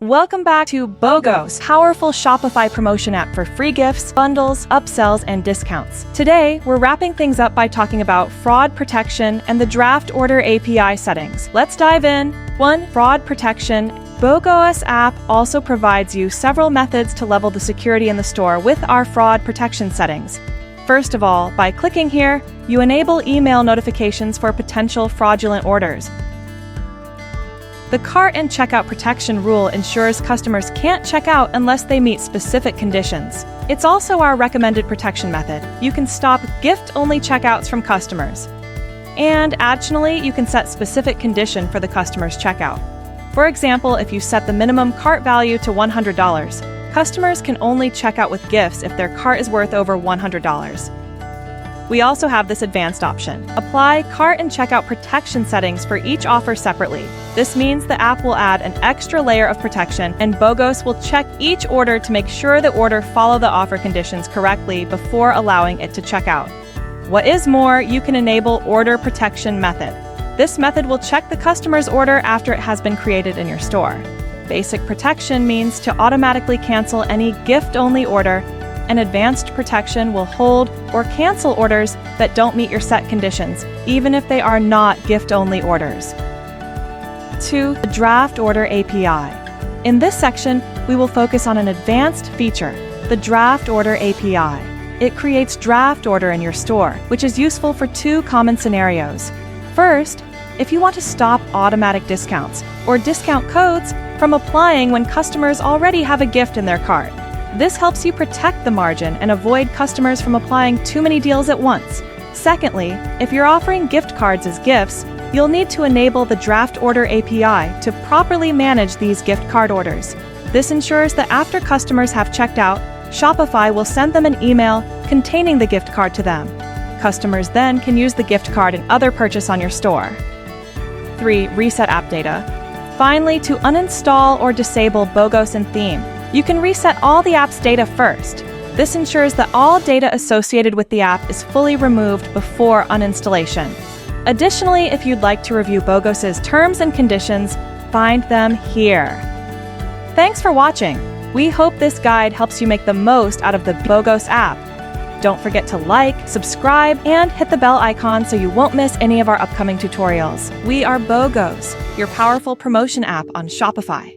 Welcome back to BOGOS, powerful Shopify promotion app for free gifts, bundles, upsells, and discounts. Today, we're wrapping things up by talking about fraud protection and the draft order API settings. Let's dive in. 1. Fraud protection. BOGOS app also provides you several methods to level the security in the store with our fraud protection settings. First of all, by clicking here, you enable email notifications for potential fraudulent orders. The cart and checkout protection rule ensures customers can't check out unless they meet specific conditions. It's also our recommended protection method. You can stop gift-only checkouts from customers. And additionally, you can set specific condition for the customer's checkout. For example, if you set the minimum cart value to $100, customers can only check out with gifts if their cart is worth over $100. We also have this advanced option. Apply cart and checkout protection settings for each offer separately. This means the app will add an extra layer of protection, and BOGOS will check each order to make sure the order follows the offer conditions correctly before allowing it to check out. What is more, you can enable order protection method. This method will check the customer's order after it has been created in your store. Basic protection means to automatically cancel any gift-only order, and advanced protection will hold or cancel orders that don't meet your set conditions, even if they are not gift-only orders. 2. The Draft Order API. In this section, we will focus on an advanced feature, the Draft Order API. It creates draft order in your store, which is useful for two common scenarios. First, if you want to stop automatic discounts or discount codes from applying when customers already have a gift in their cart. This helps you protect the margin and avoid customers from applying too many deals at once. Secondly, if you're offering gift cards as gifts, you'll need to enable the Draft Order API to properly manage these gift card orders. This ensures that after customers have checked out, Shopify will send them an email containing the gift card to them. Customers then can use the gift card in other purchase on your store. 3. Reset app data. Finally, to uninstall or disable BOGOS and theme, you can reset all the app's data first. This ensures that all data associated with the app is fully removed before uninstallation. Additionally, if you'd like to review BOGOS's terms and conditions, find them here. Thanks for watching. We hope this guide helps you make the most out of the BOGOS app. Don't forget to like, subscribe, and hit the bell icon so you won't miss any of our upcoming tutorials. We are BOGOS, your powerful promotion app on Shopify.